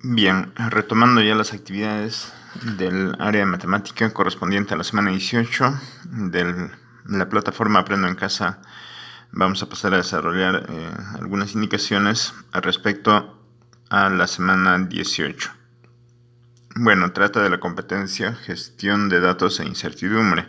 Bien, retomando ya las actividades del área de matemática correspondiente a la semana 18 de la plataforma Aprendo en Casa, vamos a pasar a desarrollar algunas indicaciones al respecto a la semana 18. Bueno, trata de la competencia gestión de datos e incertidumbre.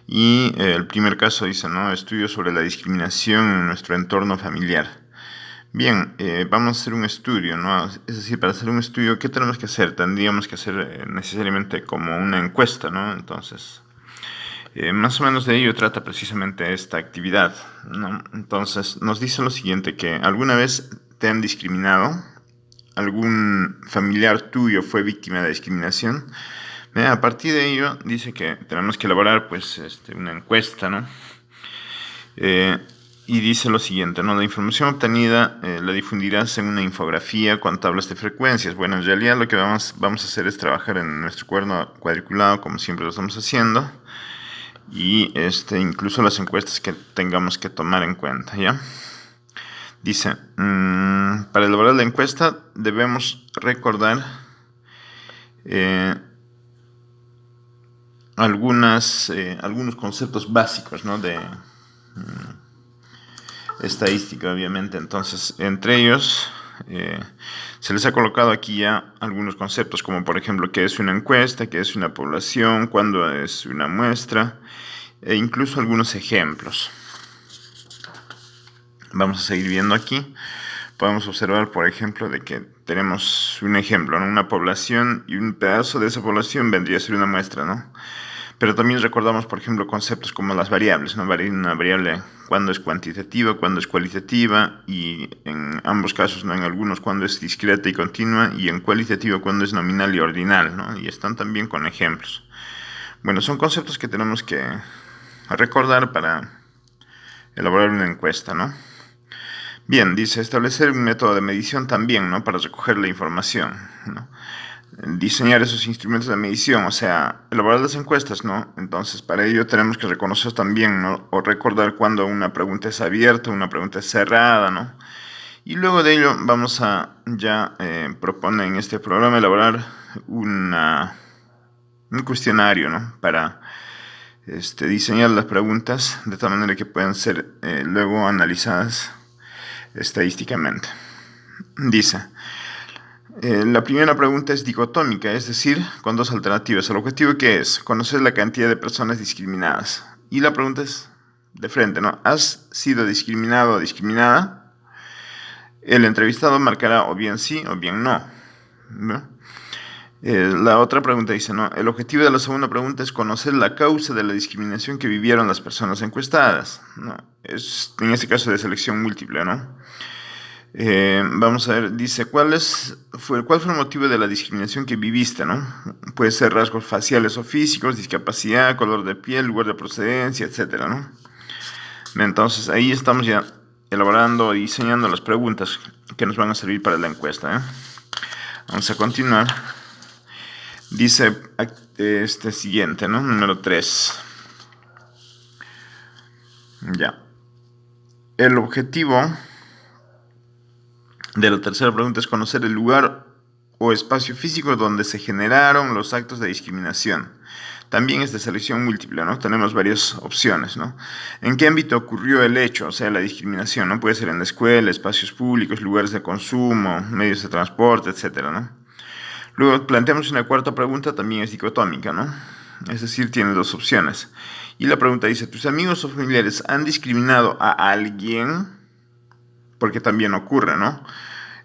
Y el primer caso dice, ¿no? Estudio sobre la discriminación en nuestro entorno familiar. Bien, vamos a hacer un estudio, ¿no? Es decir, para hacer un estudio, ¿qué tenemos que hacer? Tendríamos que hacer necesariamente como una encuesta, ¿no? Entonces, más o menos de ello trata precisamente esta actividad, ¿no? Entonces, nos dice lo siguiente, que alguna vez te han discriminado, algún familiar tuyo fue víctima de discriminación. A partir de ello, dice que tenemos que elaborar, pues, una encuesta, ¿no? Y dice lo siguiente, ¿no? La información obtenida la difundirás en una infografía con tablas de frecuencias. Bueno, en realidad lo que vamos a hacer es trabajar en nuestro cuaderno cuadriculado, como siempre lo estamos haciendo, y incluso las encuestas que tengamos que tomar en cuenta, ¿ya? Dice, para elaborar la encuesta debemos recordar algunos conceptos básicos, ¿no? De estadística, obviamente. Entonces, entre ellos se les ha colocado aquí ya algunos conceptos, como por ejemplo qué es una encuesta, qué es una población, cuándo es una muestra, e incluso algunos ejemplos. Vamos a seguir viendo aquí. Podemos observar, por ejemplo, de que tenemos un ejemplo, ¿no? Una población, y un pedazo de esa población vendría a ser una muestra, ¿no? Pero también recordamos, por ejemplo, conceptos como las variables, ¿no? Una variable cuando es cuantitativa, cuando es cualitativa, y en ambos casos, ¿no? En algunos cuando es discreta y continua, y en cualitativa cuando es nominal y ordinal, ¿no? Y están también con ejemplos. Bueno, son conceptos que tenemos que recordar para elaborar una encuesta, ¿no? Bien, dice establecer un método de medición también, ¿no? Para recoger la información, ¿no? Diseñar esos instrumentos de medición, o sea, elaborar las encuestas, ¿no? Entonces, para ello tenemos que reconocer también, ¿no? O recordar cuando una pregunta es abierta, una pregunta es cerrada, ¿no? Y luego de ello vamos a ya proponer en este programa elaborar un cuestionario, ¿no? Para diseñar las preguntas de tal manera que puedan ser luego analizadas estadísticamente. Dice, la primera pregunta es dicotómica, es decir, con dos alternativas. ¿El objetivo qué es? Conocer la cantidad de personas discriminadas. Y la pregunta es de frente, ¿no? ¿Has sido discriminado o discriminada? El entrevistado marcará o bien sí o bien no, ¿no? La otra pregunta dice, ¿no? El objetivo de la segunda pregunta es conocer la causa de la discriminación que vivieron las personas encuestadas, ¿no? Es en este caso de selección múltiple, ¿no? Vamos a ver, dice, ¿cuál fue el motivo de la discriminación que viviste, ¿no? Puede ser rasgos faciales o físicos, discapacidad, color de piel, lugar de procedencia, etcétera, ¿no? Entonces, ahí estamos ya elaborando y diseñando las preguntas que nos van a servir para la encuesta, ¿eh? Vamos a continuar. Dice siguiente, ¿no? Número 3. Ya. El objetivo de la tercera pregunta es conocer el lugar o espacio físico donde se generaron los actos de discriminación. También es de selección múltiple, ¿no? Tenemos varias opciones, ¿no? ¿En qué ámbito ocurrió el hecho, o sea, la discriminación, ¿no? Puede ser en la escuela, espacios públicos, lugares de consumo, medios de transporte, etcétera, ¿no? Luego planteamos una cuarta pregunta, también es dicotómica, ¿no? Es decir, tiene dos opciones. Y la pregunta dice, ¿tus amigos o familiares han discriminado a alguien? Porque también ocurre, ¿no?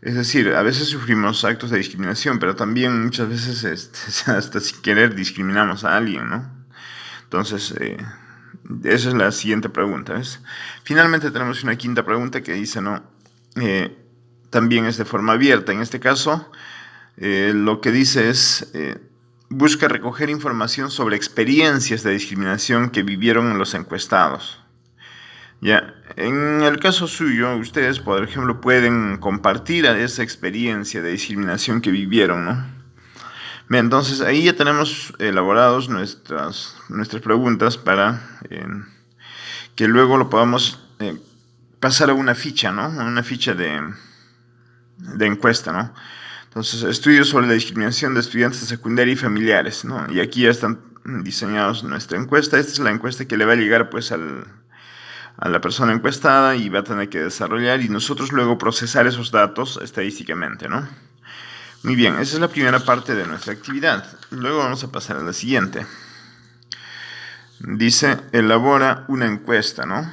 Es decir, a veces sufrimos actos de discriminación, pero también muchas veces hasta sin querer discriminamos a alguien, ¿no? Entonces, esa es la siguiente pregunta, ¿ves? Finalmente tenemos una quinta pregunta que dice, ¿no? También es de forma abierta. En este caso, lo que dice es, busca recoger información sobre experiencias de discriminación que vivieron los encuestados. Ya, en el caso suyo, ustedes, por ejemplo, pueden compartir esa experiencia de discriminación que vivieron, ¿no? Bien, entonces ahí ya tenemos elaborados nuestras preguntas para que luego lo podamos pasar a una ficha, ¿no? Una ficha de encuesta, ¿no? Entonces, estudios sobre la discriminación de estudiantes de secundaria y familiares, ¿no? Y aquí ya están diseñados nuestra encuesta. Esta es la encuesta que le va a llegar pues a la persona encuestada y va a tener que desarrollar y nosotros luego procesar esos datos estadísticamente, ¿no? Muy bien, esa es la primera parte de nuestra actividad. Luego vamos a pasar a la siguiente. Dice, elabora una encuesta, ¿no?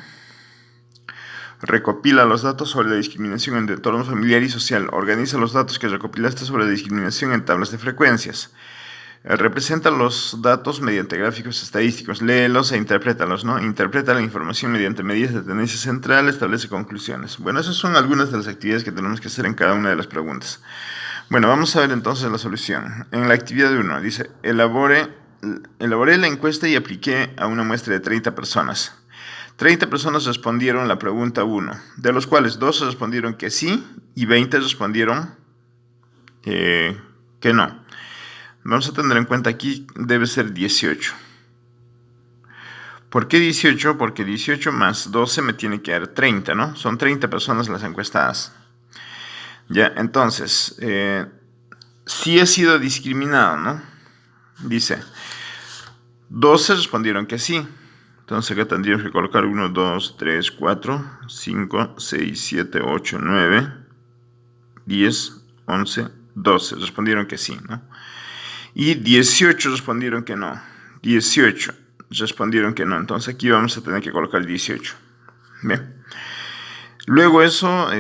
Recopila los datos sobre la discriminación en el entorno familiar y social. Organiza los datos que recopilaste sobre la discriminación en tablas de frecuencias. Representa los datos mediante gráficos estadísticos. Léelos e interprétalos, ¿no? Interpreta la información mediante medidas de tendencia central. Establece conclusiones. Bueno, esas son algunas de las actividades que tenemos que hacer en cada una de las preguntas. Bueno, vamos a ver entonces la solución. En la actividad 1 dice, elaboré la encuesta y apliqué a una muestra de 30 personas. 30 personas respondieron la pregunta 1, de los cuales 12 respondieron que sí y 20 respondieron que no. Vamos a tener en cuenta aquí debe ser 18. ¿Por qué 18? Porque 18 más 12 me tiene que dar 30, ¿no? Son 30 personas las encuestadas. Ya, entonces, sí he sido discriminado, ¿no? Dice, 12 respondieron que sí. Entonces acá tendríamos que colocar 1, 2, 3, 4, 5, 6, 7, 8, 9, 10, 11, 12. Respondieron que sí, ¿no? Y 18 respondieron que no. 18 respondieron que no. Entonces aquí vamos a tener que colocar 18. Bien. Luego eso,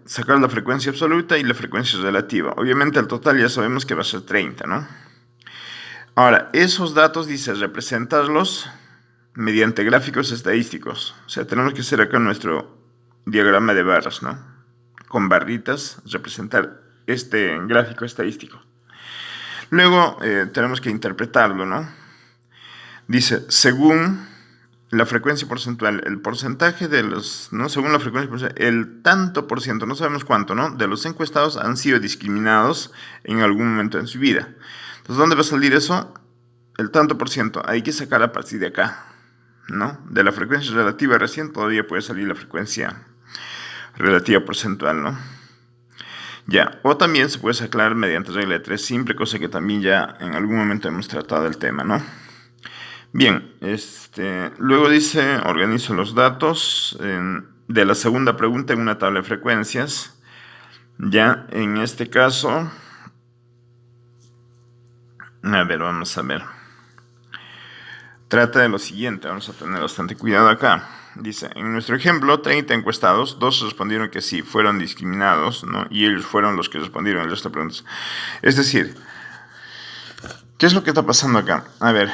sacar la frecuencia absoluta y la frecuencia relativa. Obviamente el total ya sabemos que va a ser 30, ¿no? Ahora, esos datos, dice, representarlos mediante gráficos estadísticos. O sea, tenemos que hacer acá nuestro diagrama de barras, ¿no? Con barritas, representar este gráfico estadístico. Luego tenemos que interpretarlo, ¿no? Dice, según la frecuencia porcentual, el porcentaje de los, ¿no? Según la frecuencia porcentual, el tanto por ciento, no sabemos cuánto, ¿no? De los encuestados han sido discriminados en algún momento en su vida. Entonces, ¿dónde va a salir eso? El tanto por ciento. Hay que sacar a partir de acá, ¿no? De la frecuencia relativa recién todavía puede salir la frecuencia relativa porcentual, ¿no? Ya, o también se puede sacar mediante regla de 3 simple, cosa que también ya en algún momento hemos tratado el tema, ¿no? Bien, luego dice, organizo los datos de la segunda pregunta en una tabla de frecuencias. Ya, en este caso, a ver, vamos a ver. Trata de lo siguiente, vamos a tener bastante cuidado acá. Dice, en nuestro ejemplo, 30 encuestados, 2 respondieron que sí, fueron discriminados, ¿no? Y ellos fueron los que respondieron el resto de preguntas. Es decir, ¿qué es lo que está pasando acá? A ver,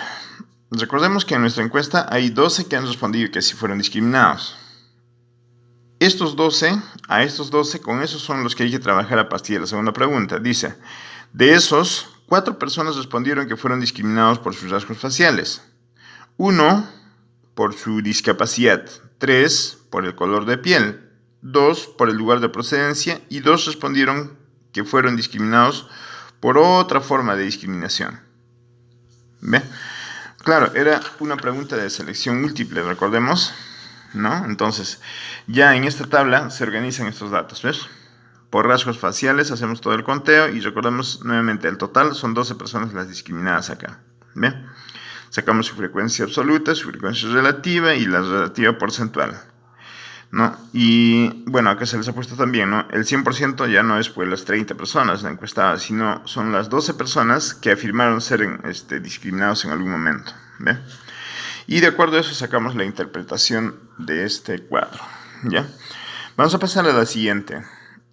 recordemos que en nuestra encuesta hay 12 que han respondido que sí fueron discriminados. Estos 12, con esos son los que hay que trabajar a partir de la segunda pregunta. Dice, de esos, 4 personas respondieron que fueron discriminados por sus rasgos faciales. 1 por su discapacidad, 3 por el color de piel, 2 por el lugar de procedencia y 2 respondieron que fueron discriminados por otra forma de discriminación. ¿Ve? Claro, era una pregunta de selección múltiple, recordemos, ¿no? Entonces, ya en esta tabla se organizan estos datos, ¿ves? Por rasgos faciales hacemos todo el conteo y recordemos nuevamente, el total son 12 personas las discriminadas acá, ¿ve? Sacamos su frecuencia absoluta, su frecuencia relativa y la relativa porcentual, ¿no? Y bueno, acá se les ha puesto también, ¿no? El 100% ya no es pues las 30 personas la encuestadas, sino son las 12 personas que afirmaron ser discriminados en algún momento, ¿ve? Y de acuerdo a eso sacamos la interpretación de este cuadro, ¿ya? Vamos a pasar a la siguiente.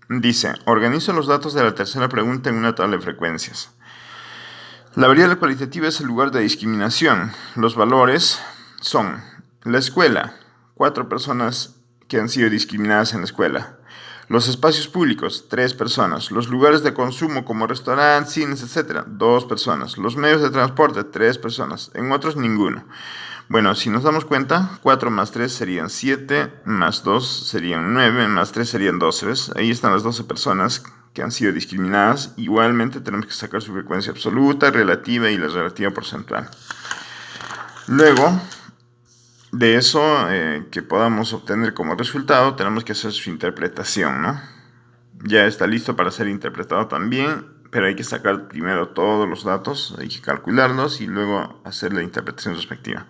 Dice, organizo los datos de la tercera pregunta en una tabla de frecuencias. La variable cualitativa es el lugar de discriminación. Los valores son la escuela, 4 personas que han sido discriminadas en la escuela. Los espacios públicos, 3 personas. Los lugares de consumo como restaurantes, cines, etc., 2 personas. Los medios de transporte, 3 personas. En otros, ninguno. Bueno, si nos damos cuenta, 4 más 3 serían 7, más 2 serían 9, más 3 serían 12, ¿ves? Ahí están las 12 personas que han sido discriminadas. Igualmente tenemos que sacar su frecuencia absoluta, relativa y la relativa porcentual. Luego de eso que podamos obtener como resultado, tenemos que hacer su interpretación, ¿no? Ya está listo para ser interpretado también, pero hay que sacar primero todos los datos, hay que calcularlos y luego hacer la interpretación respectiva.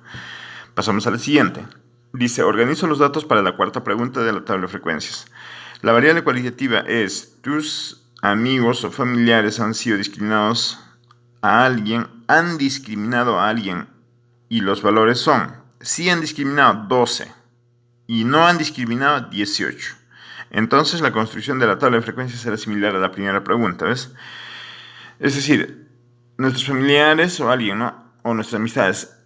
Pasamos a la siguiente. Dice, organizo los datos para la cuarta pregunta de la tabla de frecuencias. La variable cualitativa es, tus amigos o familiares han discriminado a alguien y los valores son, sí han discriminado 12 y no han discriminado 18. Entonces la construcción de la tabla de frecuencias será similar a la primera pregunta, ¿ves? Es decir, nuestros familiares o alguien, ¿no? O nuestras amistades